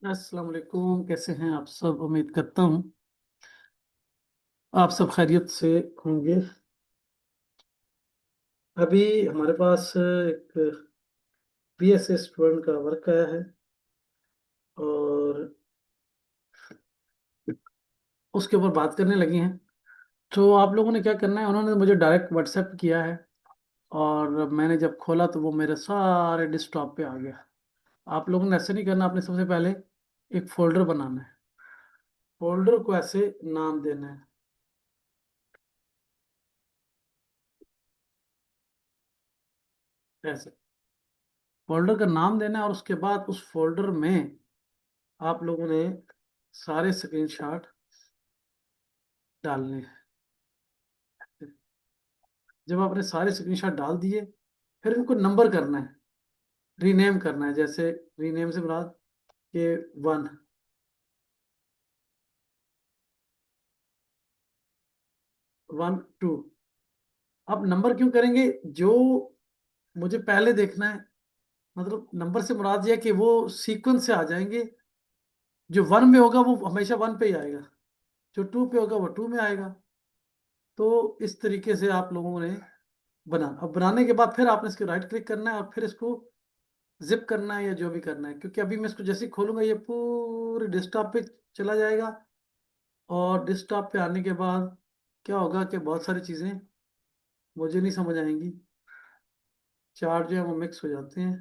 अस्सलाम वालेकुम। कैसे हैं आप सब? उम्मीद करता हूँ आप सब खैरियत से होंगे। अभी हमारे पास एक बीएसए स्टूडेंट का वर्क आया है और उसके ऊपर बात करने लगी हैं। तो आप लोगों ने क्या करना है, उन्होंने मुझे डायरेक्ट व्हाट्सएप किया है और मैंने जब खोला तो वो मेरे सारे डेस्कटॉप पे आ गया। आप लोगों ने ऐसे नहीं करना, आपने सबसे पहले एक फोल्डर बनाना है। फोल्डर को ऐसे नाम देना है, ऐसे फोल्डर का नाम देना है और उसके बाद उस फोल्डर में आप लोगों ने सारे स्क्रीनशॉट डालने हैं। जब आपने सारे स्क्रीनशॉट डाल दिए, फिर इनको नंबर करना है, रीनेम करना है। जैसे रीनेम से मुराद के 1 1 2। अब नंबर क्यों करेंगे? जो मुझे पहले देखना है, मतलब नंबर से मुराद यह है कि वो सीक्वेंस से आ जाएंगे। जो 1 में होगा वो हमेशा 1 पे ही आएगा, जो 2 पे होगा वो 2 में आएगा। तो इस तरीके से आप लोगों ने अब बनाने के बाद फिर आपने इसके राइट क्लिक करना है और फिर इसको जिप करना है या जो भी करना है, क्योंकि अभी मैं इसको जैसे ही खोलूंगा ये पूरे डेस्कटॉप पे चला जाएगा। और डेस्कटॉप पे आने के बाद क्या होगा कि बहुत सारी चीज़ें मुझे नहीं समझ आएंगी। चार्ट जो है वो मिक्स हो जाते हैं।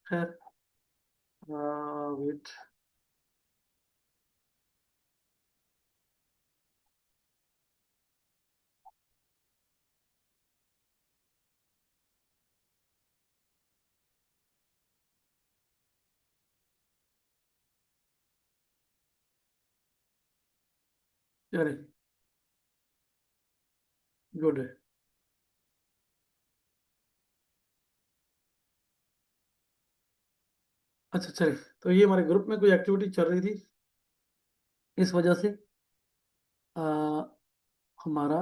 खैर, वेट। चले, गुड है। अच्छा चले, तो ये हमारे ग्रुप में कोई एक्टिविटी चल रही थी, इस वजह से आ, हमारा,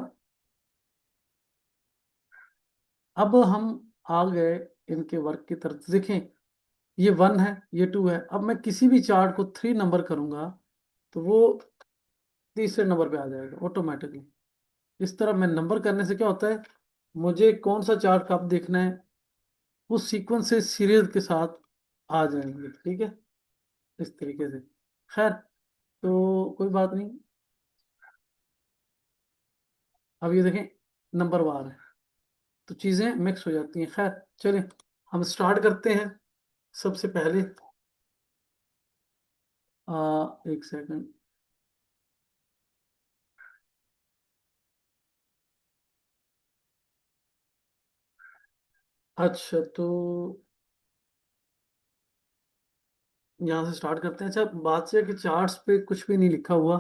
अब हम आ गए इनके वर्क की तरफ। देखें, ये 1 है, ये 2 है। अब मैं किसी भी चार्ट को 3 नंबर करूंगा तो वो तीसरे नंबर पे आ जाएगा ऑटोमेटिकली। इस तरह मैं नंबर करने से क्या होता है, मुझे कौन सा चार्ट कब देखना है उस सीक्वेंस से सीरियल के साथ आ जाएंगे। ठीक है, इस तरीके से। खैर, तो कोई बात नहीं। अब ये देखें, नंबर वार है तो चीज़ें मिक्स हो जाती हैं। खैर, चलें हम स्टार्ट करते हैं। सबसे पहले एक सेकंड। अच्छा, तो यहाँ से स्टार्ट करते हैं। अच्छा, बात से है कि चार्ट्स पे कुछ भी नहीं लिखा हुआ,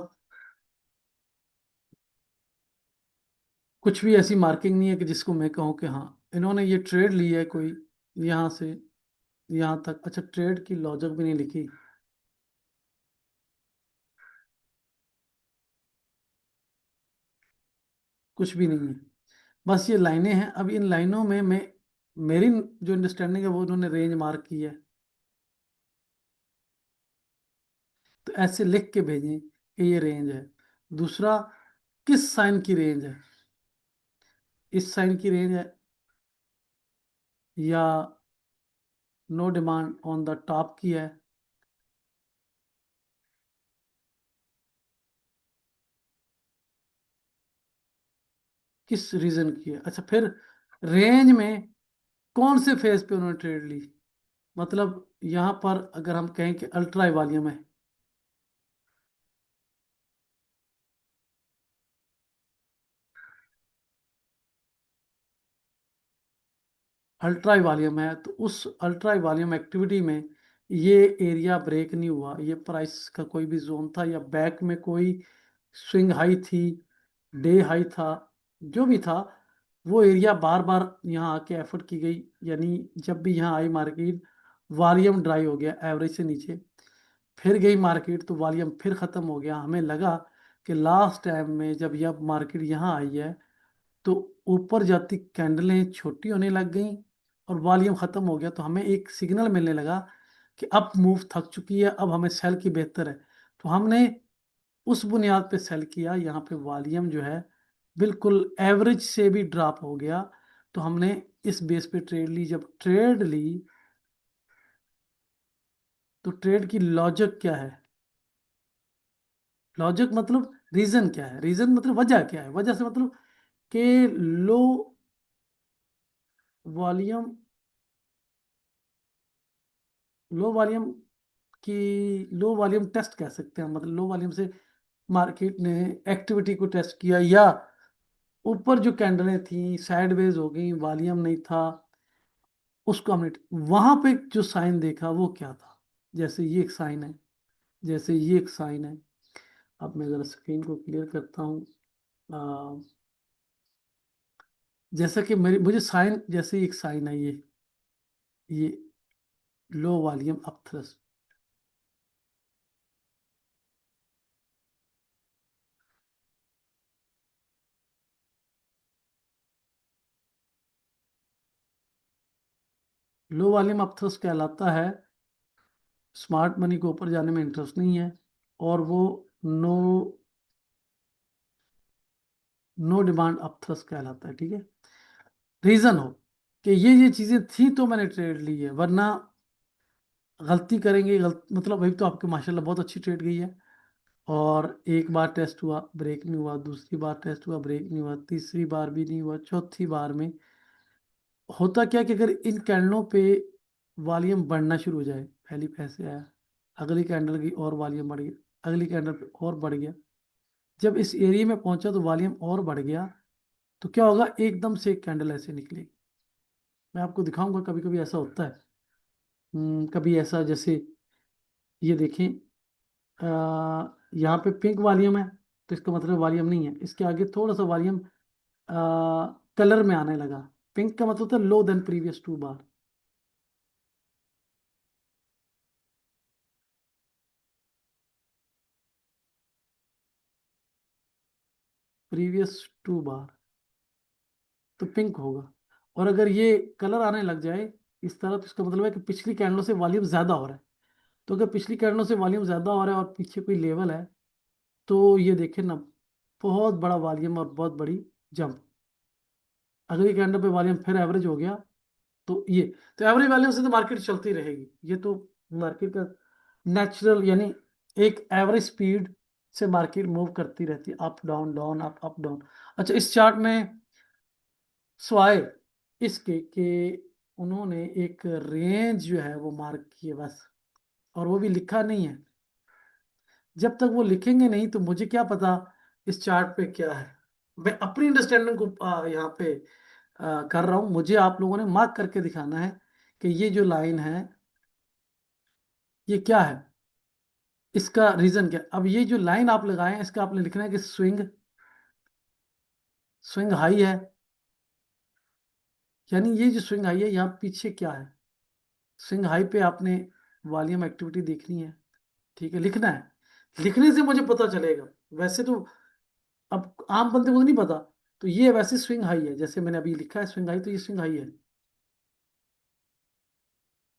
कुछ भी ऐसी मार्किंग नहीं है कि जिसको मैं कहूँ कि हाँ इन्होंने ये ट्रेड ली है कोई, यहाँ से यहाँ तक। अच्छा, ट्रेड की लॉजिक भी नहीं लिखी, कुछ भी नहीं है। बस ये लाइनें हैं। अब इन लाइनों में मैं, मेरी जो अंडरस्टैंडिंग है वो उन्होंने रेंज मार्क की है। तो ऐसे लिख के भेजें कि ये रेंज है। दूसरा, किस साइन की रेंज है, इस साइन की रेंज है या no demand on the top की है, किस रीजन की है। अच्छा, फिर रेंज में कौन से फेज पे उन्होंने ट्रेड ली। मतलब यहाँ पर अगर हम कहें कि अल्ट्रा वॉल्यूम है, अल्ट्रा वॉल्यूम है तो उस अल्ट्रा वॉल्यूम एक्टिविटी में ये एरिया ब्रेक नहीं हुआ, ये प्राइस का कोई भी जोन था या बैक में कोई स्विंग हाई थी, डे हाई था, जो भी था, वो एरिया बार बार यहाँ आके एफर्ट की गई। यानी जब भी यहाँ आई मार्केट, वॉल्यूम ड्राई हो गया एवरेज से नीचे, फिर गई मार्केट तो वॉल्यूम फिर ख़त्म हो गया। हमें लगा कि लास्ट टाइम में जब यह मार्केट यहाँ आई है तो ऊपर जाती कैंडलें छोटी होने लग गई और वॉल्यूम ख़त्म हो गया, तो हमें एक सिग्नल मिलने लगा कि अप मूव थक चुकी है, अब हमें सेल की बेहतर है। तो हमने उस बुनियाद पे सेल किया। यहाँ पे वॉल्यूम जो है बिल्कुल एवरेज से भी ड्रॉप हो गया, तो हमने इस बेस पे ट्रेड ली। जब ट्रेड ली तो ट्रेड की लॉजिक क्या है? लॉजिक मतलब रीजन क्या है? रीजन मतलब वजह क्या है? वजह से मतलब कि लो वॉल्यूम, लो वॉल्यूम की लो वॉल्यूम टेस्ट कह सकते हैं। मतलब लो वॉल्यूम से मार्केट ने एक्टिविटी को टेस्ट किया, या ऊपर जो कैंडलें थी साइडवेज हो गई, वॉल्यूम नहीं था, उसको हमने वहां पे जो साइन देखा वो क्या था? जैसे ये एक साइन है, जैसे ये एक साइन है। अब मैं जरा स्क्रीन को क्लियर करता हूँ। जैसा कि मेरी मुझे साइन, जैसे एक साइन है ये low volume up thrust. Low volume up thrust कहलाता है स्मार्ट मनी को ऊपर जाने में इंटरेस्ट नहीं है, और वो no no demand upthrust कहलाता है। ठीक है, रीजन हो कि ये चीजें थी तो मैंने ट्रेड ली है, वरना गलती करेंगे। मतलब अभी तो आपके माशाल्लाह बहुत अच्छी ट्रेड गई है, और एक बार टेस्ट हुआ ब्रेक नहीं हुआ, दूसरी बार टेस्ट हुआ ब्रेक नहीं हुआ, तीसरी बार भी नहीं हुआ, चौथी बार में होता क्या कि अगर इन कैंडलों पे वॉल्यूम बढ़ना शुरू हो जाए, पहली पैसे आया, अगली कैंडल की और वॉल्यूम बढ़ गया, अगली कैंडल पे और बढ़ गया, जब इस एरिया में पहुंचा तो वॉल्यूम और बढ़ गया, तो क्या होगा? एकदम से एक कैंडल ऐसे निकलेगी। मैं आपको दिखाऊंगा, कभी कभी ऐसा होता है। कभी ऐसा, जैसे ये देखें, यहाँ पे पिंक वॉल्यूम है, तो इसका मतलब वॉल्यूम नहीं है। इसके आगे थोड़ा सा वॉल्यूम कलर में आने लगा। पिंक का मतलब था लो देन प्रीवियस 2 बार, प्रीवियस 2 बार, तो पिंक होगा। और अगर ये कलर आने लग जाए इस तरह, तो इसका मतलब है कि पिछली कैंडलों से वॉल्यूम ज्यादा हो रहा है। तो अगर पिछली कैंडलों से वॉल्यूम ज्यादा हो रहा है और पीछे कोई लेवल है, तो ये देखें ना, बहुत बड़ा वॉल्यूम और बहुत बड़ी जंप। अगली कैंडल पे वॉल्यूम फिर एवरेज हो गया, तो ये, तो एवरेज वॉल्यूम से तो मार्केट चलती रहेगी। ये तो मार्केट का नेचुरल, यानी एक एवरेज स्पीड से मार्केट मूव करती रहती है, up down down up up down. अच्छा, इस चार्ट में स्वाय इसके कि उन्होंने एक रेंज जो है वो मार्क की है बस, और वो भी लिखा नहीं है। जब तक वो लिखेंगे नहीं तो मुझे क्या पता इस चार्ट पे क्या है। मैं अपनी अंडरस्टैंडिंग को यहाँ पे कर रहा हूँ। मुझे आप लोगों ने मार्क करके दिखाना है कि ये जो लाइन है ये क्या है, इसका रीजन क्या है। अब ये जो लाइन आप लगाए हैं, इसका आपने लिखना है कि स्विंग स्विंग हाई है, यानी ये जो स्विंग हाई है यहाँ पीछे क्या है। स्विंग हाई पे आपने वॉल्यूम एक्टिविटी देखनी है। ठीक है, लिखना है। लिखने से मुझे पता चलेगा। वैसे तो अब आम बंदे को तो नहीं पता। तो ये वैसे स्विंग हाई है, जैसे मैंने अभी लिखा है स्विंग हाई, तो ये स्विंग हाई है,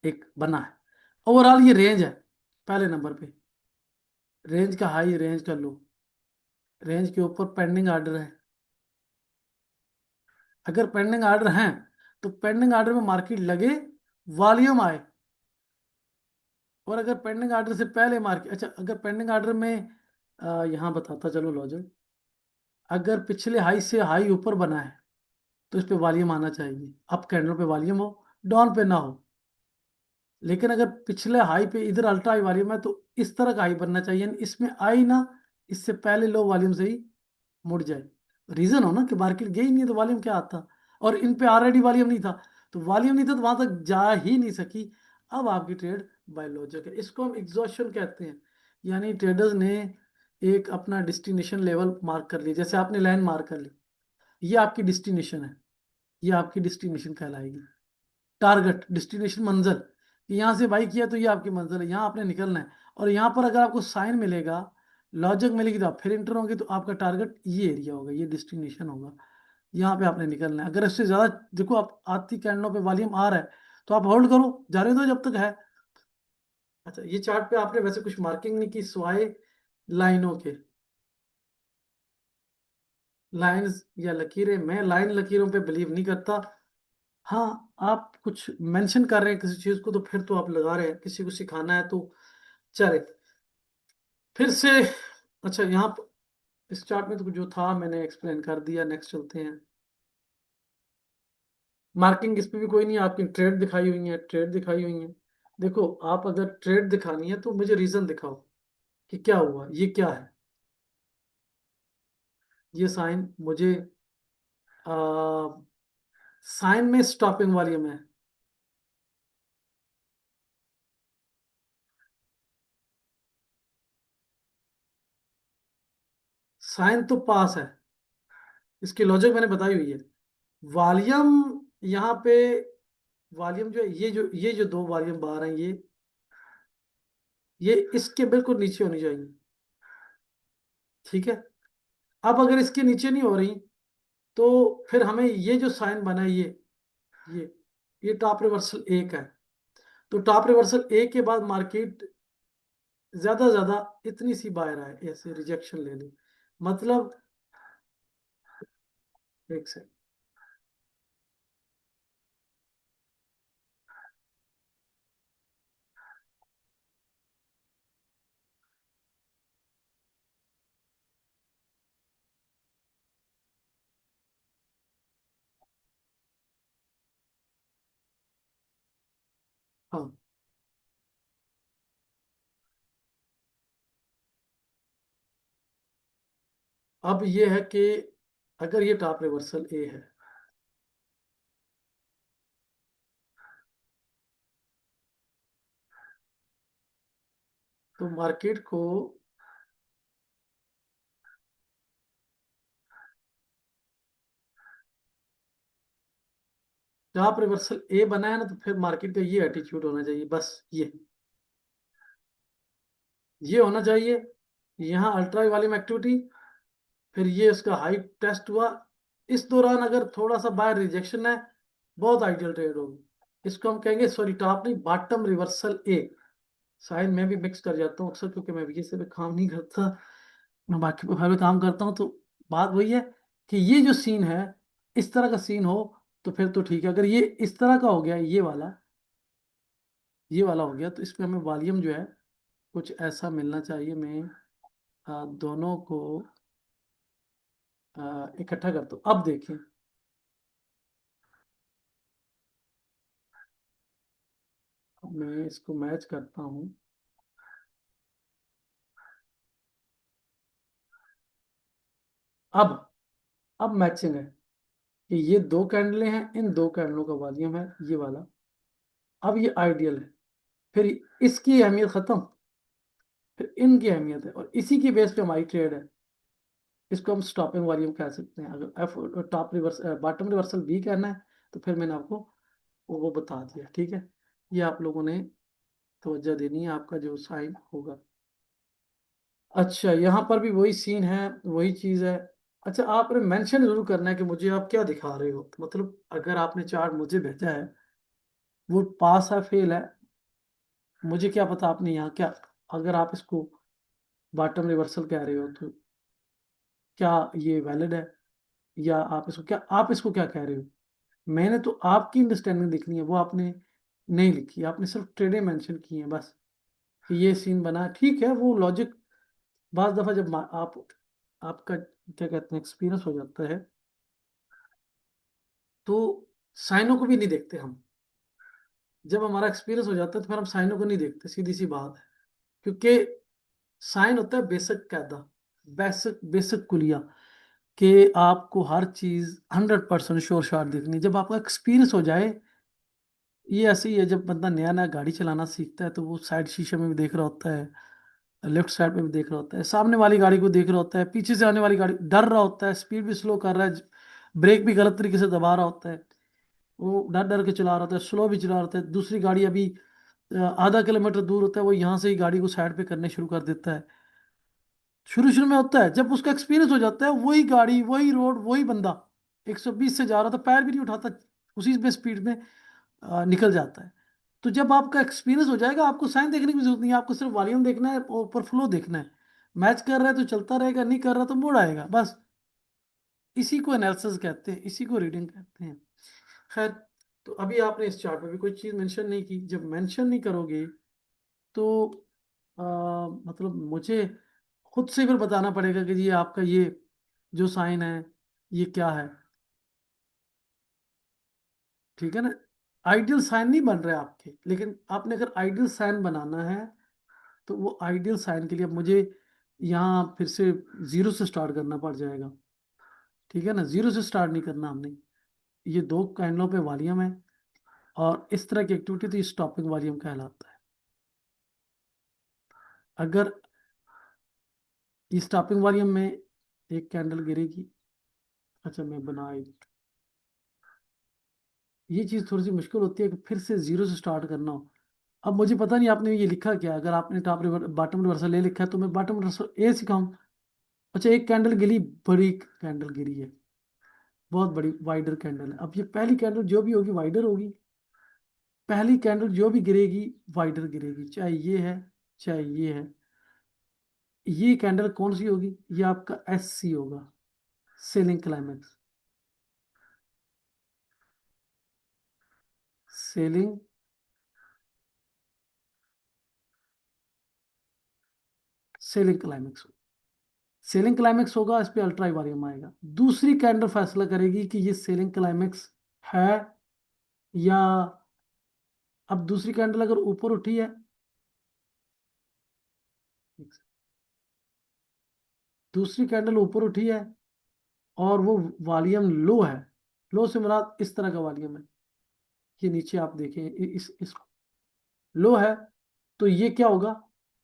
एक बना है। ओवरऑल ये रेंज है, पहले नंबर पे रेंज का हाई, रेंज का लो, रेंज के ऊपर पेंडिंग ऑर्डर है। अगर पेंडिंग ऑर्डर हैं तो पेंडिंग ऑर्डर में मार्केट लगे, वॉल्यूम आए। और अगर पेंडिंग ऑर्डर से पहले मार्केट, अच्छा अगर पेंडिंग ऑर्डर में यहाँ बताता चलो लॉजिक, अगर पिछले हाई से हाई ऊपर बना है तो इस पे वॉल्यूम आना चाहिए, अप कैंडल पे वॉल्यूम हो, डाउन पे ना हो। लेकिन अगर पिछले हाई पे इधर अल्ट्रा हाई वॉल्यूम है तो इस तरह का हाई बनना चाहिए, यानी इसमें आई ना, इससे पहले लो वॉल्यूम से ही मुड़ जाए। रीजन हो ना कि मार्केट गई नहीं है तो वॉल्यूम क्या आता। और इन पे ऑलरेडी वॉल्यूम नहीं था, तो वॉल्यूम नहीं था तो वहां तक जा ही नहीं सकी। अब आपकी ट्रेड बाय लॉजिक है, इसको हम एग्जॉशन कहते हैं। यानी ट्रेडर्स ने एक अपना डेस्टिनेशन लेवल मार्क कर लिया, जैसे आपने लाइन मार्क कर ली, ये आपकी डेस्टिनेशन है, ये आपकी डेस्टिनेशन कहलाएगी। टारगेट डेस्टिनेशन मंजिल, कि यहाँ से बाई किया तो ये आपकी मंजिल है, यहाँ आपने निकलना है। और यहाँ पर अगर आपको साइन मिलेगा, लॉजिक मिलेगी, तो आप फिर इंटर होंगे, तो आपका टारगेट ये एरिया होगा, ये डेस्टिनेशन होगा, यहाँ पे आपने निकलना है। अगर इससे ज्यादा देखो, आप आती कैंडलों पे वॉल्यूम आ रहा है तो आप होल्ड करो, जाने दो जब तक है। अच्छा, ये चार्ट पे आपने वैसे कुछ मार्किंग नहीं की सिवाय लाइनों के? लाइंस या लकीरें, मैं लाइन लकीरों पे बिलीव नहीं करता। हाँ, आप कुछ मेंशन कर रहे हैं किसी चीज को तो फिर तो आप लगा रहे हैं, किसी को सिखाना है तो चले फिर से। अच्छा, यहाँ इस चार्ट में तो जो था मैंने एक्सप्लेन कर दिया, नेक्स्ट चलते हैं। मार्किंग इस पे भी कोई नहीं, आपकी ट्रेड दिखाई हुई है, ट्रेड दिखाई हुई है। देखो, आप अगर ट्रेड दिखानी है तो मुझे रीजन दिखाओ कि क्या हुआ, ये क्या है। ये साइन मुझे साइन में स्टॉपिंग वाली में, साइन तो पास है, इसकी लॉजिक मैंने बताई हुई है। वॉल्यूम यहाँ पे, वॉल्यूम जो है, ये जो दो वॉल्यूम बार हैं, ये इसके बिल्कुल नीचे होनी चाहिए। ठीक है। अब अगर इसके नीचे नहीं हो रही तो फिर हमें ये जो साइन बना है, ये ये टॉप रिवर्सल एक है। तो टॉप रिवर्सल एक के बाद मार्केट ज्यादा ज्यादा इतनी सी बाहर आए, ऐसे रिजेक्शन ले ली, मतलब। एक से, हाँ। अब ये है कि अगर ये टॉप रिवर्सल ए है, तो मार्केट को टॉप रिवर्सल ए बना है ना, तो फिर मार्केट का ये एटीट्यूड होना चाहिए, बस ये होना चाहिए। यहाँ अल्ट्रा वॉल्यूम एक्टिविटी, फिर ये उसका हाई टेस्ट हुआ। इस दौरान अगर थोड़ा सा बाय रिजेक्शन है, बहुत आइडियल ट्रेड होगी। इसको हम कहेंगे, सॉरी टॉप नहीं, बॉटम रिवर्सल ए। साइन में भी मिक्स कर जाता हूँ अक्सर, क्योंकि मैं भी से भी काम नहीं करता, मैं बाकी प्रोफाइल में काम करता हूँ। तो बात वही है कि ये जो सीन है, इस तरह का सीन हो तो फिर तो ठीक है। अगर ये इस तरह का हो गया, ये वाला हो गया, तो इसमें हमें वॉल्यूम जो है कुछ ऐसा मिलना चाहिए। मैं दोनों को इकट्ठा करता हूँ। अब देखिए, मैं इसको मैच करता हूँ। अब अब मैचिंग है कि ये दो कैंडलें हैं, इन दो कैंडलों का वॉल्यूम है ये वाला। अब ये आइडियल है, फिर इसकी अहमियत खत्म, फिर इनकी अहमियत है, और इसी की बेस पे हमारी ट्रेड है। इसको हम स्टॉपिंग वॉल्यूम कह सकते हैं। अगर F top reverse bottom reversal B कहना है, तो फिर मैंने आपको वो बता दिया। ठीक है, ये आप लोगों ने तवज्जो देनी है, आपका जो साइन होगा। अच्छा, यहाँ पर भी वही सीन है, वही चीज़ है। अच्छा, आपने मेंशन जरूर करना है कि मुझे आप क्या दिखा रहे हो, तो मतलब अगर आपने चार्ट मुझे भेजा है, वो पास है फेल है, मुझे क्या पता आपने यहाँ क्या। अगर आप इसको बॉटम रिवर्सल कह रहे हो तो क्या ये वैलिड है, या आप इसको क्या कह रहे हो। मैंने तो आपकी अंडरस्टैंडिंग लिखनी है, वो आपने नहीं लिखी, आपने सिर्फ ट्रेडें मेंशन की हैं बस, कि ये सीन बना है। ठीक है, वो लॉजिक बाज दफा जब आपका क्या कहते हैं एक्सपीरियंस हो जाता है, तो साइनों को भी नहीं देखते हम। जब हमारा एक्सपीरियंस हो जाता है तो फिर हम साइनों को नहीं देखते, सीधी सी बात है। क्योंकि साइन होता है बेसिक कायदा, बेसिक बेसिक कुलिया, कि आपको हर चीज 100% श्योर शॉट देखनी है। जब आपका एक्सपीरियंस हो जाए, ये ऐसे ही है, जब बंदा नया नया गाड़ी चलाना सीखता है तो वो साइड शीशे में भी देख रहा होता है, लेफ्ट साइड में भी देख रहा होता है, सामने वाली गाड़ी को देख रहा होता है, पीछे से आने वाली गाड़ी, डर रहा होता है, स्पीड भी स्लो कर रहा है, ब्रेक भी गलत तरीके से दबा रहा होता है, वो डर डर के चला रहा होता है, स्लो भी चला रहा होता है। दूसरी गाड़ी अभी आधा किलोमीटर दूर होता है, वो यहाँ से ही गाड़ी को साइड पे करने शुरू कर देता है। शुरू शुरू में होता है, जब उसका एक्सपीरियंस हो जाता है, वही गाड़ी, वही रोड, वही बंदा 120 से जा रहा था, पैर भी नहीं उठाता, उसी में स्पीड में निकल जाता है। तो जब आपका एक्सपीरियंस हो जाएगा, आपको साइन देखने की जरूरत नहीं है, आपको सिर्फ वॉल्यूम देखना है, ऊपर फ्लो देखना है। मैच कर रहा है तो चलता रहेगा, नहीं कर रहा तो मोड़ आएगा, बस। इसी को एनालिसिस कहते हैं, इसी को रीडिंग कहते हैं। खैर, तो अभी आपने इस चार्ट में भी कोई चीज मेंशन नहीं की। जब मेंशन नहीं करोगे तो मतलब मुझे खुद से फिर बताना पड़ेगा कि जी आपका ये जो साइन है ये क्या है। ठीक है ना? आइडियल साइन नहीं बन रहे आपके, लेकिन आपने अगर आइडियल साइन बनाना है तो वो आइडियल साइन के लिए अब मुझे यहाँ फिर से जीरो से स्टार्ट करना पड़ जाएगा। ठीक है ना? जीरो से स्टार्ट नहीं करना हमने। ये दो कैंडलों पे वॉल्यूम है, और इस तरह की एक्टिविटी तो ये स्टॉपिंग वॉल्यूम कहलाता है। अगर ये स्टॉपिंग वॉल्यूम में एक कैंडल गिरेगी, अच्छा मैं बना ये चीज़ थोड़ी सी मुश्किल होती है कि फिर से जीरो से स्टार्ट करना हो। अब मुझे पता नहीं आपने ये लिखा क्या। अगर आपने बॉटम रिवर्सल ए लिखा है तो मैं बॉटम रिवर्सल ए सिखाऊं। अच्छा, एक कैंडल गिरी, बड़ी कैंडल गिरी है, बहुत बड़ी वाइडर कैंडल है। अब ये पहली कैंडल जो भी होगी वाइडर होगी। पहली कैंडल जो भी गिरेगी वाइडर गिरेगी, चाहे ये है चाहे ये है। ये कैंडल कौन सी होगी? ये आपका एस सी होगा, selling climax. Selling selling climax. Selling climax होगा, इस पे अल्ट्रा वारियम आएगा। दूसरी कैंडल फैसला करेगी कि ये सेलिंग क्लाइमेक्स है या। अब दूसरी कैंडल अगर ऊपर उठी है, दूसरी कैंडल ऊपर उठी है और वो वॉल्यूम लो है। लो से मुराद इस तरह का वॉल्यूम है। ये नीचे आप देखें, इस लो है, तो ये क्या होगा?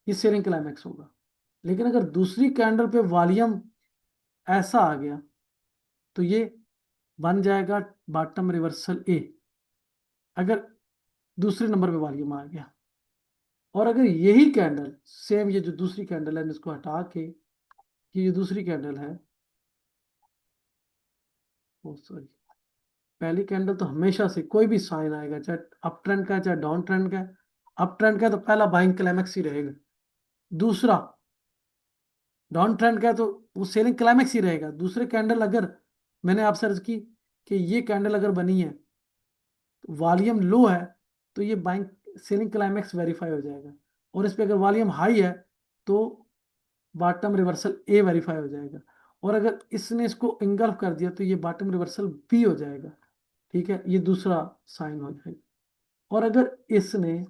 ये सेलिंग क्लाइमेक्स होगा। लेकिन अगर दूसरी कैंडल पे वॉल्यूम ऐसा आ गया तो ये बन जाएगा बॉटम रिवर्सल ए, अगर दूसरे नंबर पे वॉल्यूम आ गया। और अगर यही कैंडल सेम, ये जो दूसरी कैंडल है, मैं इसको हटा के, ये जो दूसरी कैंडल है, ओ सॉरी, पहली कैंडल तो हमेशा से कोई भी साइन आएगा, चाहे अप ट्रेंड का है चाहे डाउन ट्रेंड का है। अप ट्रेंड का है तो पहला बाइंग क्लाइमेक्स ही रहेगा। दूसरा डाउन ट्रेंड का है तो वो सेलिंग क्लाइमेक्स ही रहेगा। दूसरे कैंडल अगर मैंने आपसे अर्ज की कि ये कैंडल अगर बनी है, वॉल्यूम लो है, तो ये बाइंग सेलिंग क्लाइमेक्स वेरीफाई हो जाएगा। और इस पे अगर वॉल्यूम हाई है तो बॉटम रिवर्सल ए वेरीफाई हो जाएगा। और अगर इसने इसको इंगल्फ कर दिया तो ये बॉटम रिवर्सल बी हो जाएगा। ठीक है, ये दूसरा साइन हो जाएगा। और अगर इसने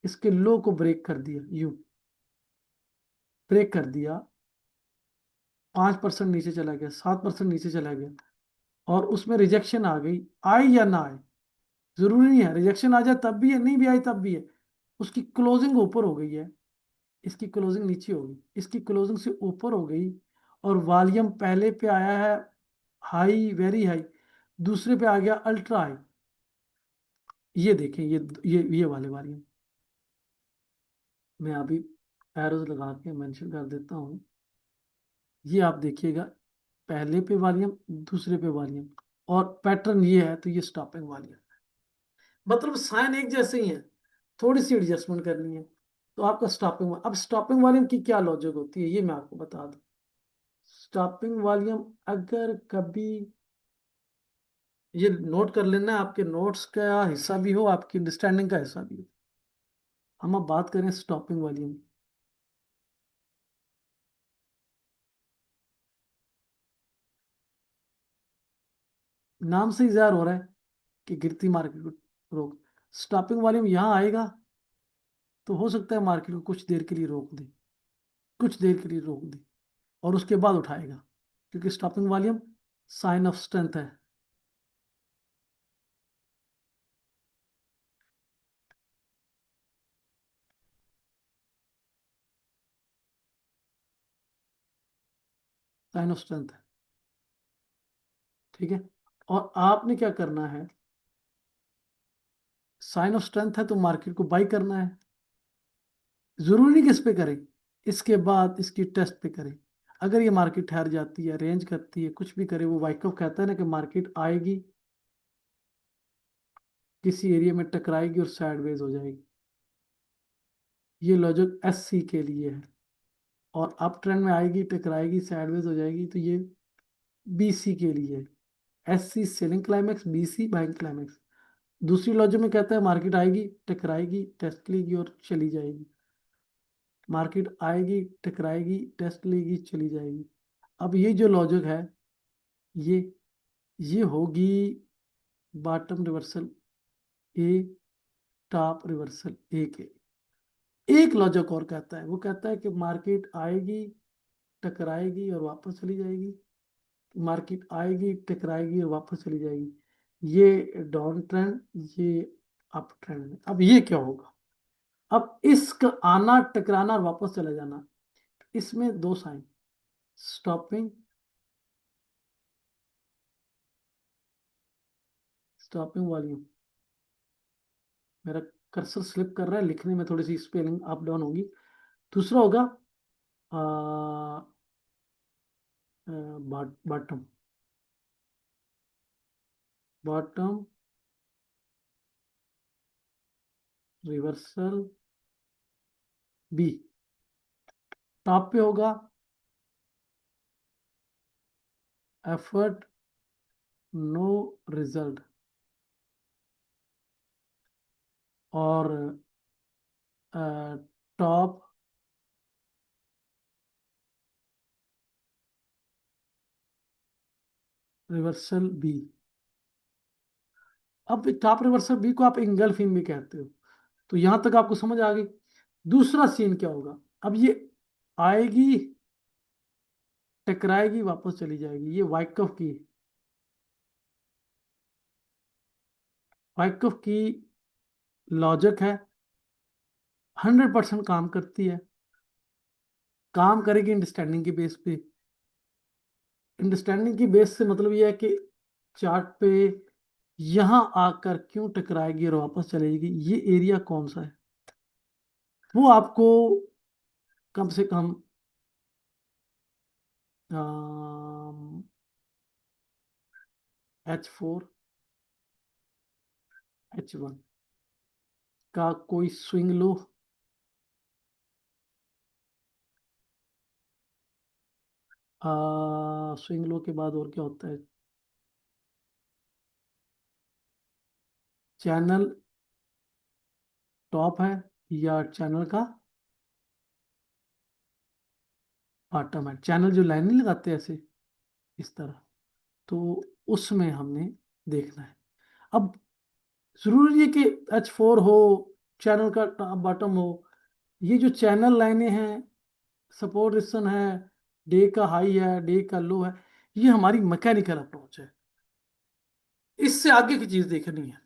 इसके लो को ब्रेक कर दिया, यू ब्रेक कर दिया, 5% नीचे चला गया, 7% नीचे चला गया, और उसमें रिजेक्शन आ गई, आए या ना आए, जरूरी नहीं है रिजेक्शन आ जाए तब भी है, नहीं भी आई तब भी है। उसकी क्लोजिंग ऊपर हो गई है, इसकी क्लोजिंग नीचे होगी, इसकी क्लोजिंग से ऊपर हो गई, और वॉल्यूम पहले पे आया है हाई, वेरी हाई, दूसरे पे आ गया अल्ट्रा हाई। ये देखें, ये वाले वॉल्यूम मैं अभी एरोज लगा के मेंशन कर देता हूँ। ये आप देखिएगा, पहले पे वॉल्यूम, दूसरे पे वॉल्यूम, और पैटर्न ये है, तो ये स्टॉपिंग वॉल्यूम। मतलब साइन एक जैसे ही है, थोड़ी सी एडजस्टमेंट करनी है तो आपका स्टॉपिंग। अब स्टॉपिंग वॉल्यूम की क्या लॉजिक होती है ये मैं आपको बता दूं। स्टॉपिंग वॉल्यूम अगर कभी, ये नोट कर लेना, आपके नोट्स का हिस्सा भी हो, आपकी अंडरस्टैंडिंग का हिस्सा भी हो। हम अब बात करें स्टॉपिंग वॉल्यूम। नाम से ही ज़ाहिर हो रहा है कि गिरती मार्केट को रोक। स्टॉपिंग वॉल्यूम यहाँ आएगा तो हो सकता है मार्केट को कुछ देर के लिए रोक दे, कुछ देर के लिए रोक दे, और उसके बाद उठाएगा, क्योंकि stopping volume sign of strength है। साइन ऑफ स्ट्रेंथ है। ठीक है, और आपने क्या करना है, साइन ऑफ स्ट्रेंथ है तो मार्केट को बाई करना है। जरूरी नहीं कि इस पे करें, इसके बाद इसकी टेस्ट पे करें। अगर ये मार्केट ठहर जाती है, रेंज करती है, कुछ भी करे, वो वाइकअप कहता है ना कि मार्केट आएगी किसी एरिया में टकराएगी और साइडवेज हो जाएगी। ये लॉजिक एस सी के लिए है। और अप ट्रेंड में आएगी, टकराएगी, साइडवेज हो जाएगी, तो ये बी सी के लिए है। S C selling climax, B C buying climax. दूसरी लॉजिक में कहता है मार्केट आएगी, टकराएगी, टेस्ट लेगी और चली जाएगी। मार्केट आएगी, टकराएगी, टेस्ट लेगी, चली जाएगी। अब ये जो लॉजिक है, ये ये होगी बॉटम रिवर्सल ए, टॉप रिवर्सल ए के। एक लॉजिक और कहता है, वो कहता है कि मार्केट आएगी, टकराएगी और वापस चली जाएगी। मार्केट आएगी, टकराएगी और वापस चली जाएगी। ये डाउन ट्रेंड, ये अप ट्रेंड। अब ये क्या होगा? अब इसका आना, टकराना और वापस चला जाना, इसमें दो साइन, स्टॉपिंग, स्टॉपिंग वॉल्यूम। मेरा कर्सर स्लिप कर रहा है, लिखने में थोड़ी सी स्पेलिंग अप डाउन होगी। दूसरा होगा bottom, bottom reversal B. Top पे होगा एफर्ट नो रिजल्ट, और टॉप रिवर्सल बी। अब टॉप रिवर्सल बी को आप इंगल्फिंग भी कहते हो। तो यहां तक आपको समझ आ गई। दूसरा सीन क्या होगा? अब ये आएगी, टकराएगी, वापस चली जाएगी। ये वाइकफ की लॉजिक है, 100% काम करती है। काम करेगी अंडरस्टैंडिंग के बेस पे। अंडरस्टैंडिंग की बेस से मतलब ये है कि चार्ट पे यहां आकर क्यों टकराएगी और वापस चलेगी, ये एरिया कौन सा है, वो आपको कम से कम H4, H1 का कोई स्विंग लो, स्विंग लो के बाद और क्या होता है? चैनल टॉप है या चैनल का बॉटम है? चैनल जो लाइन नहीं लगाते ऐसे, इस तरह, तो उसमें हमने देखना है। अब जरूरी है कि H4 हो, चैनल का बॉटम हो। ये जो चैनल लाइनें हैं, सपोर्ट रेजिस्टेंस है, डे का हाई है, डे का लो है, ये हमारी मैकेनिकल अप्रोच है। इससे आगे की चीज देखनी है,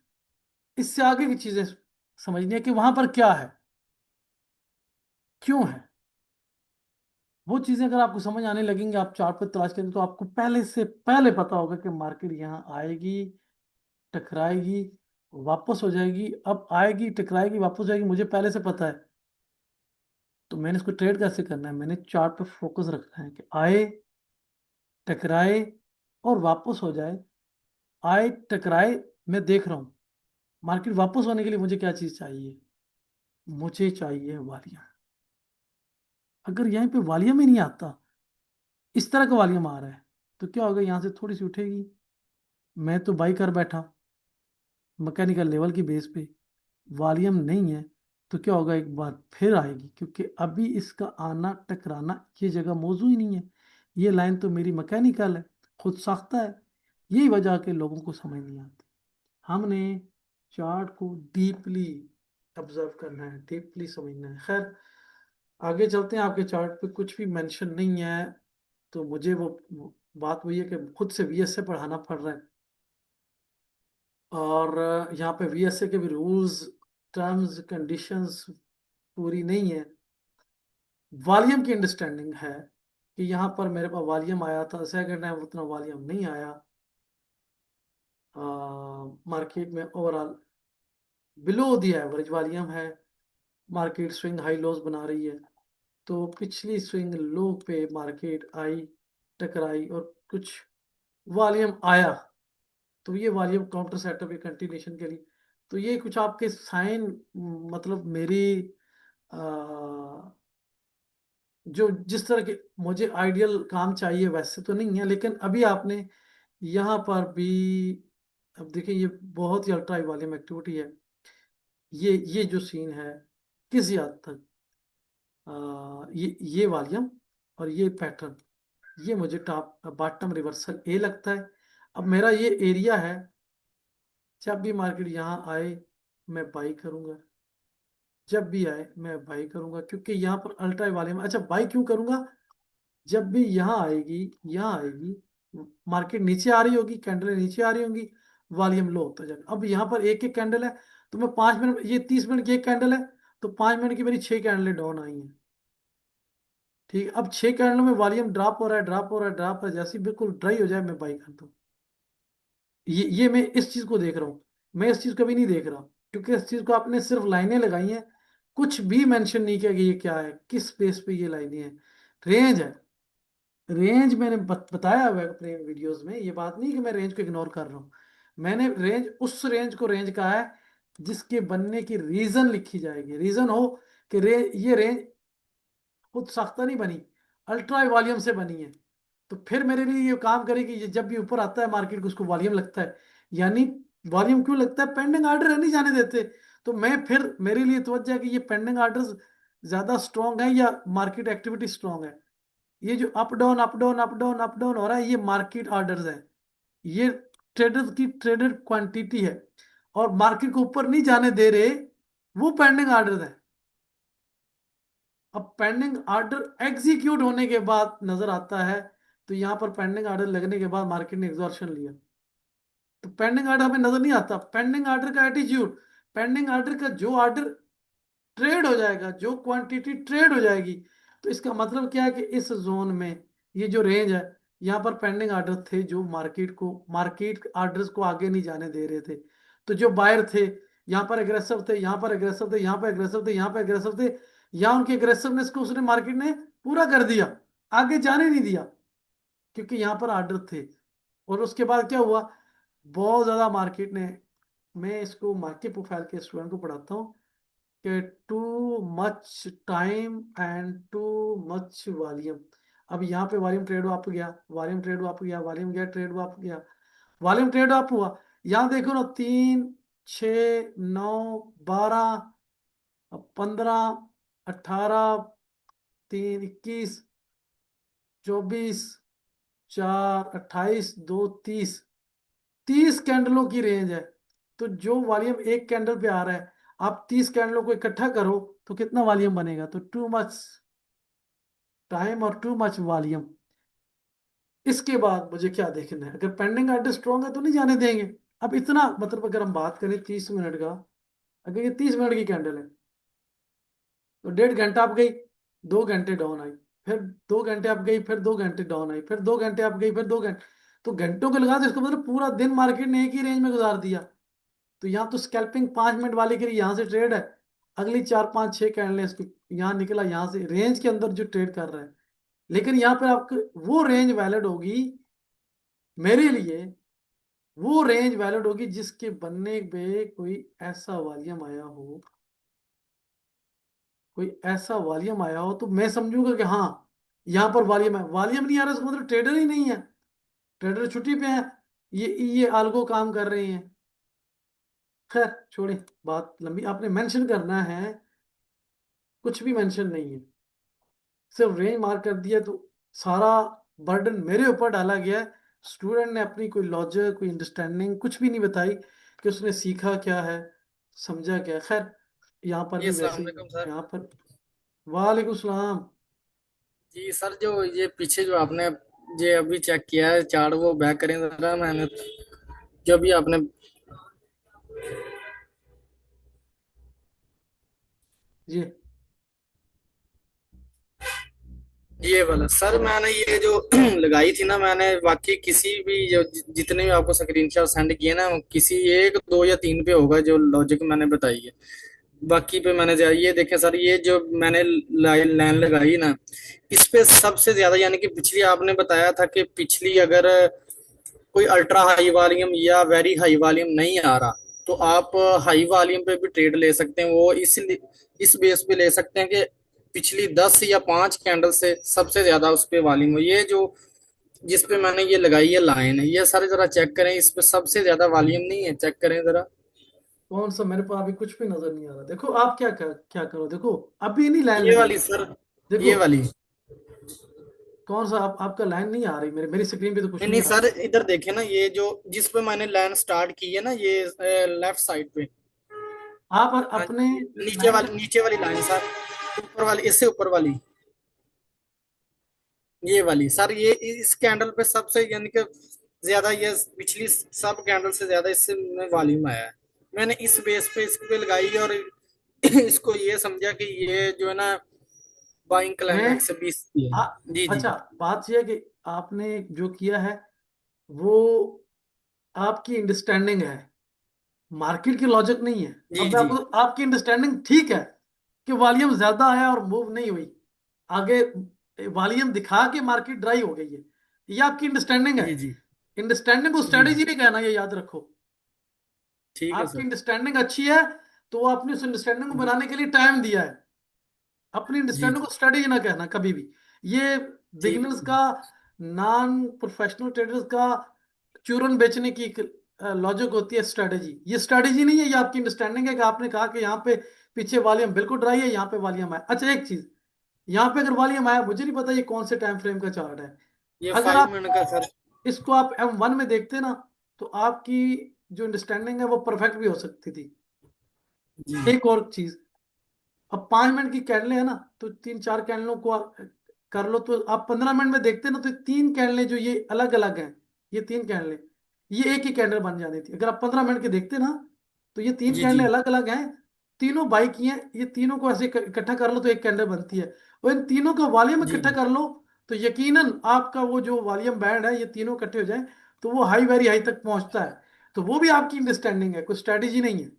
इससे आगे की चीजें समझनी है कि वहां पर क्या है, क्यों है। वो चीजें अगर आपको समझ आने लगेंगे, आप चार्ट पर तलाश करेंगे, तो आपको पहले से पहले पता होगा कि मार्केट यहाँ आएगी, टकराएगी, वापस हो जाएगी। अब आएगी, टकराएगी, वापस हो जाएगी, मुझे पहले से पता है। तो मैंने इसको ट्रेड कैसे करना है? मैंने चार्ट पर फोकस रखना है कि आए, टकराए और वापस हो जाए। आए, टकराए, मैं देख रहा हूँ। मार्केट वापस होने के लिए मुझे क्या चीज चाहिए? मुझे चाहिए वॉल्यूम। अगर यहाँ पे वॉल्यूम ही नहीं आता, इस तरह का वॉल्यूम आ रहा है, तो क्या होगा? यहाँ से थोड़ी सी उठेगी, मैं तो बाई कर बैठा मैकेनिकल लेवल की बेस पे। वॉल्यूम नहीं है, तो क्या होगा? एक बार फिर आएगी, क्योंकि अभी इसका आना, टकराना, ये जगह मौजूद ही नहीं है। ये लाइन तो मेरी मैकेनिकल है, खुद साख्ता है। यही वजह के लोगों को समझ नहीं आती। हमने चार्ट को डीपली ऑब्जर्व करना है, डीपली समझना है। खैर, आगे चलते हैं। आपके चार्ट पे कुछ भी मेंशन नहीं है, तो मुझे वो बात वही है कि खुद से वीएस से पढ़ाना पड़ रहा है। और यहाँ पे वीएसए के भी रूल्स, टर्म्स, कंडीशंस पूरी नहीं है। वॉल्यूम की अंडरस्टैंडिंग है कि यहाँ पर मेरे पास वॉल्यूम आया था, सेकंड टाइम उतना वॉल्यूम नहीं आया। मार्केट में overall below the average volume है। मार्केट स्विंग हाई लॉस बना रही है। तो पिछली स्विंग लो पे मार्केट आई, टकराई और कुछ वॉल्यूम आया, तो ये वॉल्यूम काउंटर सेटअप या कंटिन्यूशन के लिए तो ये कुछ आपके साइन, मतलब मेरी अ, जो जिस तरह के मुझे आइडियल काम चाहिए वैसे तो नहीं है, लेकिन अभी आपने यहाँ पर भी, अब देखिए ये बहुत ही अल्ट्रा वॉल्यूम एक्टिविटी है। ये जो सीन है किसी हद तक ये वॉल्यूम और ये पैटर्न, ये मुझे टॉप बॉटम रिवर्सल ए लगता है। अब मेरा ये एरिया है, जब भी मार्केट यहाँ आए मैं बाई करूंगा, जब भी आए मैं बाई करूंगा, क्योंकि यहाँ पर अल्ट्रा वॉल्यूम। अच्छा, बाई क्यों करूंगा? जब भी यहाँ आएगी, यहाँ आएगी, मार्केट नीचे आ रही होगी, कैंडल नीचे आ रही होंगी, वॉल्यूम लो होता जाएगा। अब यहाँ पर एक एक कैंडल है, तो मैं 5 मिनट, ये 30 मिनट की एक कैंडल है, तो 5 मिनट की मेरी 6 कैंडलें डाउन आई हैं। ठीक है, अब 6 कैंडलों में वॉल्यूम ड्रॉप हो रहा है, ड्रॉप हो रहा है, ड्रॉप हो रहा है, जैसे ही बिल्कुल ड्राई हो जाए मैं बाई करता हूँ। ये मैं इस चीज को देख रहा हूँ, मैं इस चीज को भी नहीं देख रहा, क्योंकि इस चीज को आपने सिर्फ लाइनें लगाई हैं, कुछ भी मेंशन नहीं किया कि ये क्या है, किस बेस पे ये लाइनें हैं। रेंज है, रेंज मैंने बताया हुआ है अपने वीडियोस में, ये बात नहीं कि मैं रेंज को इग्नोर कर रहा हूँ। मैंने रेंज, उस रेंज को रेंज कहा है जिसके बनने की रीजन लिखी जाएगी, रीजन हो कि ये रेंज खुद साख्ता नहीं बनी, अल्ट्रा वॉल्यूम से बनी है। तो फिर मेरे लिए ये काम करे कि ये जब भी ऊपर आता है मार्केट को उसको वॉल्यूम लगता है, यानी वॉल्यूम क्यों लगता है? पेंडिंग ऑर्डर है, नहीं जाने देते। तो मैं फिर, मेरे लिए तवज्जो है कि ये पेंडिंग ऑर्डर्स ज्यादा स्ट्रांग है या मार्केट एक्टिविटी स्ट्रांग है। ये जो up down up down up down up down हो रहा है, ये मार्केट ऑर्डर्स है, ये ट्रेडर की ट्रेडेड क्वांटिटी है, और मार्केट को ऊपर नहीं जाने दे रहे, वो पेंडिंग ऑर्डर्स है। अब पेंडिंग ऑर्डर एग्जीक्यूट होने के बाद नजर आता है, तो यहां पर पेंडिंग ऑर्डर लगने के बाद मार्केट ने एग्जॉर्शन लिया, तो पेंडिंग ऑर्डर हमें नजर नहीं आता। पेंडिंग ऑर्डर का एटीट्यूड, पेंडिंग ऑर्डर का जो ऑर्डर ट्रेड हो जाएगा, जो क्वांटिटी ट्रेड हो जाएगी, तो इसका मतलब क्या है कि इस जोन में, ये जो रेंज है, यहाँ पर पेंडिंग ऑर्डर थे जो मार्केट ऑर्डर्स को आगे नहीं जाने दे रहे थे। तो जो बायर थे, यहाँ पर एग्रेसिव थे, यहाँ पर एग्रेसिव थे, यहाँ पर एग्रेसिव थे, यहाँ पर एग्रेसिव थे, यहाँ उनकी एग्रेसिवनेस को उसने, मार्केट ने पूरा कर दिया, आगे जाने नहीं दिया, क्योंकि यहाँ पर ऑर्डर थे। और उसके बाद क्या हुआ? बहुत ज्यादा मार्केट ने, मैं इसको मार्केट प्रोफाइल के स्टूडेंट को पढ़ाता हूँ कि too much time and too much volume. अब यहाँ पे वॉल्यूम ट्रेड अप गया, वॉल्यूम ट्रेड अप गया, वॉल्यूम गया ट्रेड अप गया, वॉल्यूम ट्रेड अप हुआ। यहाँ देखो ना, 3, 6, 9, 12, 15, 18, 3, 21, 24, 4, 28, 2, 30, 30 कैंडलों की रेंज है। तो जो वॉल्यूम एक कैंडल पे आ रहा है, आप 30 कैंडलों को इकट्ठा करो तो कितना वॉल्यूम बनेगा? तो टू मच टाइम और टू मच वॉल्यूम। इसके बाद मुझे क्या देखना है? अगर पेंडिंग आर्डर स्ट्रॉन्ग है तो नहीं जाने देंगे। अब इतना, मतलब अगर हम बात करें 30 मिनट का, अगर ये 30 मिनट की कैंडल है, तो 1.5 घंटा आप गई, 2 घंटे डाउन आई, फिर 2 घंटे आप गई, फिर 2 घंटे डाउन आई, फिर 2 घंटे आप गई, फिर 2 घंटे, तो घंटों को लगा दो, इसका मतलब पूरा दिन मार्केट ने एक ही रेंज में गुजार दिया। तो यहाँ तो स्कैल्पिंग 5 मिनट वाले के लिए यहाँ से ट्रेड है, अगली 4, 5, 6 कैंडल इसको यहाँ निकला, यहाँ से रेंज के अंदर जो ट्रेड कर रहा है। लेकिन यहाँ पर आपको वो रेंज वैलिड होगी मेरे लिए, वो रेंज वैलिड होगी जिसके बनने पे कोई ऐसा वॉल्यूम आया हो, कोई ऐसा वॉल्यूम आया हो, तो मैं समझूंगा कि हाँ, यहाँ पर वॉल्यूम है। वॉल्यूम नहीं आ रहा, इसका मतलब ट्रेडर ही नहीं है, ट्रेडर छुट्टी पे है, ये आलगो काम कर रहे हैं। खैर छोड़े, बात लंबी, आपने मेंशन करना है, कुछ भी मेंशन नहीं है, सिर्फ रेंज मार्क कर दिया, तो सारा बर्डन मेरे ऊपर डाला गया है। स्टूडेंट ने अपनी कोई लॉजिक, कोई अंडरस्टैंडिंग कुछ भी नहीं बताई कि उसने सीखा क्या है, समझा क्या है। खैर, यहाँ पर जी भी अस्सलाम वैसे ही, वालेकुम सर। यहाँ पर, वालेकुम सलाम। जी सर, जो ये पीछे जो आपने ये अभी चेक किया है चार्ट, वो बैक करें जरा। मैंने जो भी आपने जी ये वाला सर, मैंने ये जो लगाई थी ना, मैंने वाकई किसी भी जो जितने भी आपको स्क्रीनशॉट सेंड किए ना, किसी एक दो या तीन पे होगा जो लॉजिक मैंने बताई है। बाकी पे मैंने ये देखे सर, ये जो मैंने लाइन लाइन लगाई ना, इस पे सबसे ज्यादा, यानी कि पिछली आपने बताया था कि पिछली अगर कोई अल्ट्रा हाई वॉल्यूम या वेरी हाई वॉल्यूम नहीं आ रहा, तो आप हाई वॉल्यूम पे भी ट्रेड ले सकते हैं, वो इस बेस पे ले सकते हैं कि पिछली 10 या 5 कैंडल से सबसे ज्यादा उस पे वॉल्यूम हो। ये जो जिस पे मैंने ये लगाई है लाइन है, ये सारे जरा चेक करें, इस पे सबसे ज्यादा वॉल्यूम नहीं है, चेक करें जरा। कौन सा? मेरे पास अभी कुछ भी नजर नहीं आ रहा। देखो आप क्या करो, देखो अभी नहीं लाइन ये लगाई। वाली सर, देखो ये वाली। कौन सा? आपका लाइन नहीं आ रही, मेरी स्क्रीन पे तो कुछ नहीं नहीं नहीं आ रहा। सर, इधर देखे ना, ये जो जिस पे मैंने लाइन स्टार्ट की है ना, ये लेफ्ट साइड पे। आप हाँ, अपने लाइन पे। नीचे वाली लाइन सर, ऊपर वाली, इससे ऊपर वाली, ये वाली सर, ये इस कैंडल पे सबसे यानी कि ज्यादा, ये पिछली सब कैंडल से ज्यादा इससे में वॉल्यूम आया है। मैंने इस बेस पे इस पे लगाई और इसको ये समझा कि ये जो है ना बाइंग मैं क्लाइमैक्स 20 की है। आ, जी जी अच्छा, बात यह है कि आपने जो किया है वो आपकी अंडरस्टैंडिंग है, मार्केट की लॉजिक नहीं है। जी अब मैं जी आपको, आपकी अंडरस्टैंडिंग ठीक है कि वॉल्यूम ज्यादा आया और मूव नहीं हुई आगे, वॉल्यूम दिखा के मार्केट ड्राई हो गई है, ये आपकी अंडरस्टैंडिंग है। जी जी अंडरस्टैंडिंग को जी स्ट्रेटेजी नहीं कहना, ये याद रखो। ठीक है आपकी सर। अंडरस्टैंडिंग अच्छी है तो वो आपने उस अंडरस्टैंडिंग को बनाने के लिए टाइम दिया है। अपनी जी अंडरस्टैंडिंग जी को स्ट्रेटेजी ना कहना कभी भी। ये ठीक है बिगिनर्स सर। का, नॉन प्रोफेशनल ट्रेडर्स का चूरन बेचने की लॉजिक होती है स्ट्रेटेजी। ये स्ट्रेटेजी नहीं है, ये आपकी अंडरस्टैंडिंग है कि आपने कहा कि यहाँ पे पीछे वॉल्यूम बिल्कुल ड्राई है, यहाँ पे वॉल्यूम है। अच्छा एक चीज, यहाँ पे अगर वॉल्यूम आया, मुझे नहीं पता ये कौन से टाइम फ्रेम का चार्ट है। ये अगर 5 मिनट आप का सर। इसको आप M1 में देखते ना, तो आपकी जो अंडरस्टैंडिंग है वो परफेक्ट भी हो सकती थी। जी एक और चीज, अब 5 मिनट की कैंडलें है ना, तो 3 4 कैंडलों को आप कर लो, तो आप 15 मिनट में देखते ना, तो 3 कैंडलें जो ये अलग अलग हैं, ये 3 कैंडलें, ये एक ही कैंडल बन जानी थी। अगर आप 15 मिनट के देखते ना, तो ये तीन जी कैंडलें जी अलग अलग हैं, तीनों बाई की हैं। ये तीनों को ऐसे इकट्ठा कर लो तो एक कैंडल बनती है। और इन तीनों का वॉल्यूम जी इकट्ठा कर लो, तो यकीनन आपका वो जो वॉल्यूम बैंड है, ये तीनों इकट्ठे हो जाए तो वो हाई, वेरी हाई तक पहुंचता है। तो वो भी आपकी अंडरस्टैंडिंग है, कोई स्ट्रेटेजी नहीं है।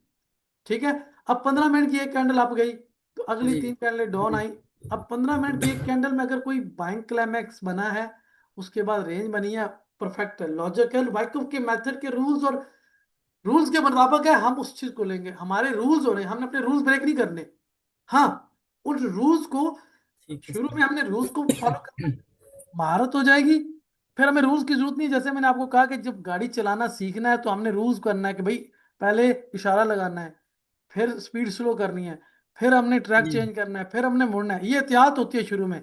ठीक है। अब 15 मिनट की एक कैंडल आप गई, तो अगली जी 3 कैंडलें डाउन जी आई। अब 15 मिनट की एक कैंडल में अगर कोई बाइंग क्लाइमैक्स बना है, उसके बाद रेंज बनी है, परफेक्ट है, लॉजिकल, वाइकअप के मेथड के रूल्स और रूल्स के मुताबिक है, हम उस चीज को लेंगे। हमारे रूल्स हो रहे हैं, हमने अपने रूल्स ब्रेक नहीं करने। हाँ, उन रूल्स को, ठीक है शुरू सर। में हमने रूल्स को फॉलो करना है, महारत हो जाएगी। फिर हमें रूल्स की जरूरत नहीं। जैसे मैंने आपको कहा कि जब गाड़ी चलाना सीखना है तो हमने रूल्स करना है कि भाई पहले इशारा लगाना है, फिर स्पीड स्लो करनी है, फिर हमने ट्रैक जी चेंज करना है, फिर हमने मुड़ना है। ये एहतियात होती है शुरू में।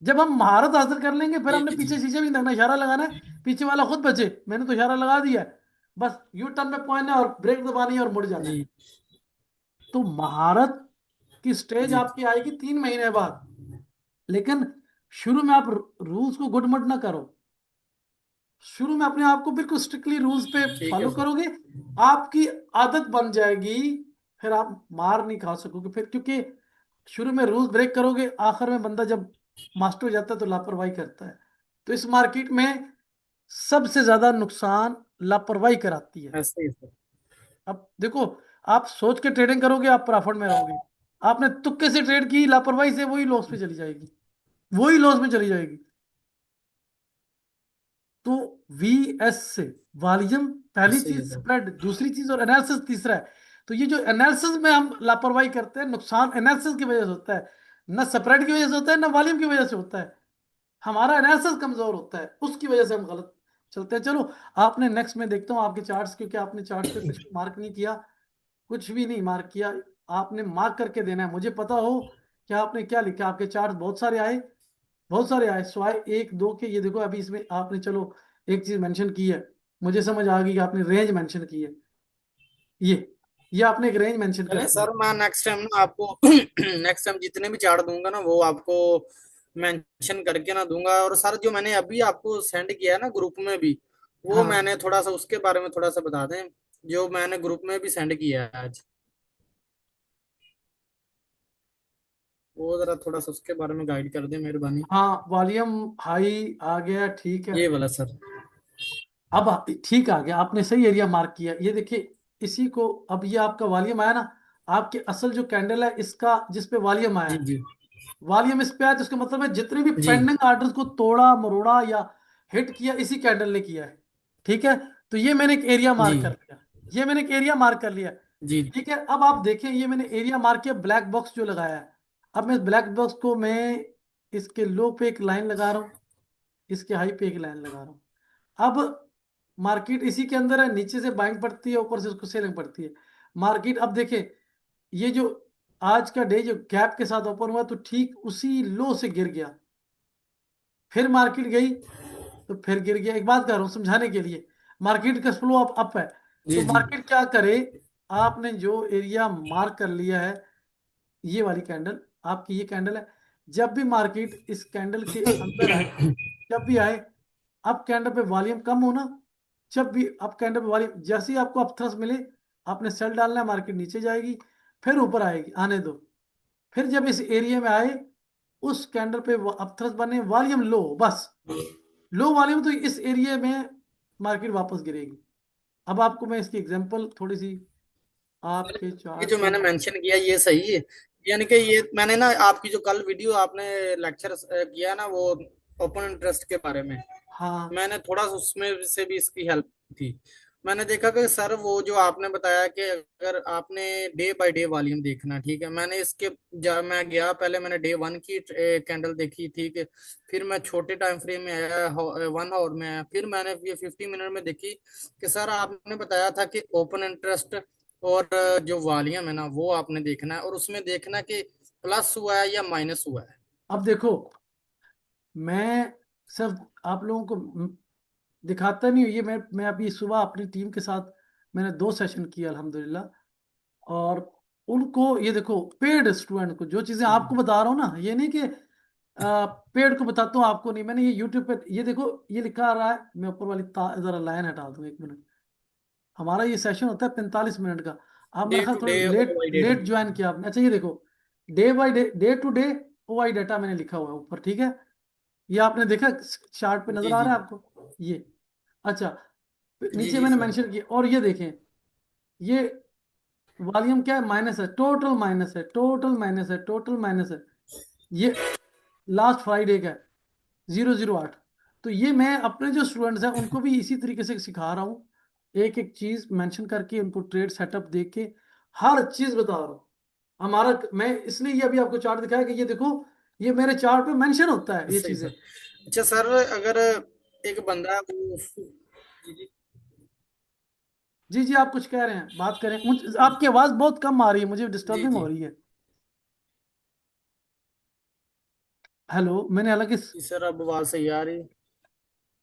जब हम महारत हासिल कर लेंगे, फिर जी हमने जी पीछे शीशे भी नहीं देखना, इशारा लगाना है, पीछे वाला खुद बचे, मैंने तो इशारा लगा दिया है, बस यू टर्न पे पहुंचना है और ब्रेक दबानी है और मुड़ जाना है। जी तो महारत की स्टेज जी आपकी आएगी 3 महीने बाद। लेकिन शुरू में आप रूल्स को गुडमट ना करो। शुरू में अपने आप को बिल्कुल स्ट्रिक्टली रूल्स पे ठीक है फॉलो सर। करोगे, आपकी आदत बन जाएगी। फिर आप मार नहीं खा सकोगे फिर, क्योंकि शुरू में रूल्स ब्रेक करोगे, आखिर में बंदा जब मास्टर हो जाता है तो लापरवाही करता है। तो इस मार्केट में सबसे ज्यादा नुकसान लापरवाही कराती है। ऐसे ही सर। अब देखो, आप सोच के ट्रेडिंग करोगे, आप प्रॉफिट में रहोगे। आपने तुक्के से ट्रेड की, लापरवाही से, वही लॉस पे चली जाएगी, वही लॉस में चली जाएगी। तो VS से वॉल्यूम पहली ऐसे ही है चीज, सर। स्प्रेड दूसरी चीज, और एनालिसिस तीसरा है। तो ये जो एनालिसिस में हम लापरवाही करते हैं, नुकसान एनालिसिस की वजह से होता है, ना स्प्रेड की वजह से होता है, ना वॉल्यूम की वजह से होता है। हमारा एनालिसिस कमजोर होता है, उसकी वजह से हम गलत चलते हैं। चलो, आपने नेक्स्ट में देखता हूँ आपके चार्ट्स, क्योंकि आपने चार्ट्स पे कुछ मार्क नहीं किया, कुछ भी नहीं मार्क किया। आपने मार्क करके देना है, मुझे पता हो कि आपने क्या लिखा। आपके चार्ट्स बहुत सारे आए, बहुत सारे आए, स्वाय एक दो के। ये देखो अभी इसमें आपने, चलो एक चीज मेंशन की है, मुझे समझ आ गई कि आपने रेंज मेंशन की है। ये ये आपने एक रेंज मेंशन कर चलें दी। सर, मैं नेक्स्ट टाइम ना आपको नेक्स्ट टाइम जितने भी चार्ट दूंगा ना, वो आपको मेंशन करके ना दूंगा। और सर जो मैंने अभी आपको सेंड किया है ना ग्रुप में भी, वो हाँ मैंने थोड़ा सा उसके बारे में थोड़ा सा बता दें, जो मैंने ग्रुप में भी सेंड किया है आज, वो जरा थोड़ा सा उसके बारे में गाइड कर दें मेहरबानी। हाँ, वॉल्यूम हाई आ गया, ठीक है। ये वाला सर। अब ठीक आ गया, आपने सही एरिया मार्क किया। ये देखिए, इसी को, अब ये आपका वॉल्यूम आया ना, आपके असल जो कैंडल है इसका, जिस पे वॉल्यूम आया जी है, जी वॉल्यूम इस पे आया, तो इसका मतलब है जितने भी जी पेंडिंग आर्डर्स को तोड़ा मरोड़ा या हिट किया, इसी कैंडल ने किया है। ठीक है। तो ये मैंने एक एरिया जी मार्क कर लिया। ये मैंने एक एरिया मार्क कर लिया। जी ठीक है, अब आप देखें, ये मैंने एरिया मार्क किया, ब्लैक बॉक्स जो लगाया है। अब मैं ब्लैक बॉक्स को मैं इसके लो पे एक लाइन लगा रहा हूँ, इसके हाई पे एक लाइन लगा रहा हूँ। अब मार्केट इसी के अंदर है, नीचे से बाइंग पड़ती है, ऊपर से उसको सेलिंग पड़ती है। मार्केट अब देखें, ये जो आज का डे जो गैप के साथ ओपन हुआ, तो ठीक उसी लो से गिर गया। फिर मार्केट गई तो फिर गिर गया। एक बात कर रहा हूँ समझाने के लिए, मार्केट का फ्लो अप है। तो जी जी। मार्केट क्या करे, आपने जो एरिया मार्क कर लिया है, ये वाली कैंडल, आपकी ये कैंडल है, जब भी मार्केट इस कैंडल के अंदर आए, जब भी आए, अप कैंडल पे वॉल्यूम कम होना, जब भी अप कैंडल पे वॉल्यूम, जैसे ही आपको अपथ्रस्ट मिले, आपने सेल डालना है, मार्केट नीचे जाएगी, फिर ऊपर आएगी, आने दो। फिर जब इस एरिया में आए, उस कैंडल पे अपथ्रस्ट बने, वॉल्यूम लो, बस लो वॉल्यूम, तो इस एरिया में मार्केट वापस गिरेगी। अब आपको मैं इसकी एग्जांपल थोड़ी सी सर आपके ये चार्ट जो पे। मैंने मेंशन किया ये सही है? यानी कि ये मैंने ना आपकी जो कल वीडियो आपने लेक्चर किया ना वो ओपन इंटरेस्ट के बारे में, हाँ मैंने थोड़ा सा उसमें से भी इसकी हेल्प थी। मैंने देखा कि सर वो जो आपने बताया कि अगर आपने डे बाय डे वॉल्यूम देखना, ठीक है, मैंने इसके जब मैं गया पहले मैंने डे वन की कैंडल देखी, ठीक है, फिर मैं छोटे टाइम फ्रेम में आया, 1 आवर में आया, फिर मैंने ये 50 मिनट में देखी कि सर आपने बताया था कि ओपन इंटरेस्ट और जो वॉल्यूम है ना वो आपने देखना है, और उसमें देखना कि प्लस हुआ है या माइनस हुआ है। अब देखो, मैं सिर्फ आप लोगों को दिखाता नहीं हूँ, ये मैं अभी सुबह अपनी टीम के साथ मैंने 2 सेशन किया अल्हम्दुलिल्लाह। और उनको ये देखो, पेड स्टूडेंट को जो चीजें आपको बता रहा हूँ ना, ये नहीं कि पेड को बताता हूँ आपको नहीं। मैंने ये यूट्यूब पे, ये देखो, ये लिखा आ रहा है, मैं ऊपर वाली जरा लाइन हटा दूँ 1 मिनट। हमारा ये सेशन होता है 45 मिनट का। आप डे मेरा ख्याल टू थोड़ा डे और late by day late data. Join किया आपने। अच्छा ये देखो, day by day, day to day O I data मैंने लिखा हुआ है ऊपर, ठीक है। ये आपने देखा, चार्ट पे नजर जी आ जी रहा है आपको ये? अच्छा, जी नीचे जी मैंने सर। मेंशन किया, और ये देखें, ये वॉल्यूम क्या है, माइनस है, टोटल माइनस है, टोटल माइनस है, टोटल माइनस है। ये लास्ट फ्राइडे का है, 008। तो ये मैं अपने जो स्टूडेंट्स हैं उनको भी इसी तरीके से सिखा रहा हूँ, एक एक चीज मेंशन करके, उनको ट्रेड सेटअप दे के हर चीज बता रहा हूँ। हमारा, मैं इसलिए ये अभी आपको चार्ट दिखाया कि ये देखो, ये मेरे चार्ट पे मेंशन होता है ये सही चीजें। सर। अच्छा सर, अगर एक बंदा वो जी जी जी जी, आप कुछ कह रहे हैं, बात करें, आपकी आवाज बहुत कम आ रही है, मुझे जी डिस्टर्बिंग जी हो रही है। हेलो, मैंने हालांकि, जी सर, अब आवाज सही आ रही?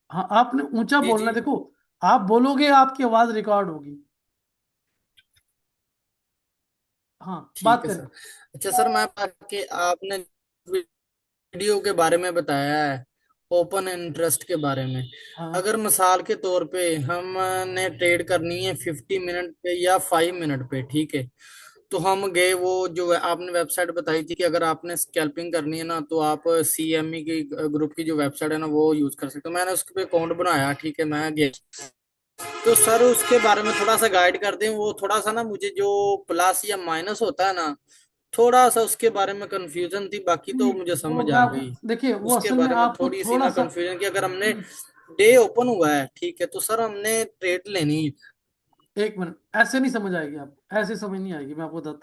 हाँ आपने ऊंचा जी बोलना जी है, देखो, आप बोलोगे आपकी आवाज रिकॉर्ड होगी। हाँ, बात ठीक है करें। सर। अच्छा सर, मैं आपके आपने वीडियो के बारे में बताया है, ओपन इंटरेस्ट के बारे में, हाँ अगर मिसाल के तौर पे हमने ट्रेड करनी है 50 मिनट पे या 5 मिनट पे, ठीक है, तो हम गए वो जो आपने वेबसाइट बताई थी कि अगर आपने स्कैल्पिंग करनी है ना तो आप CME की ग्रुप की जो वेबसाइट है ना वो यूज कर सकते हो। मैंने उसके पे अकाउंट बनाया, ठीक है, मैं गया, तो सर उसके बारे में थोड़ा सा गाइड कर दें, वो थोड़ा सा ना मुझे जो प्लस या माइनस होता है ना, थोड़ा सा उसके बारे में कंफ्यूजन थी, बाकी तो मुझे वो समझ मैं आ आपको, गई। देखिए वो उसके असल में बारे में आपको थोड़ी सी थोड़ा ना सा, कंफ्यूजन कि अगर हमने डे ओपन हुआ है, ठीक है, तो सर हमने ट्रेड लेनी है। 1 मिनट, ऐसे नहीं समझ आएगी, आप ऐसे समझ नहीं आएगी, मैं आपको बताता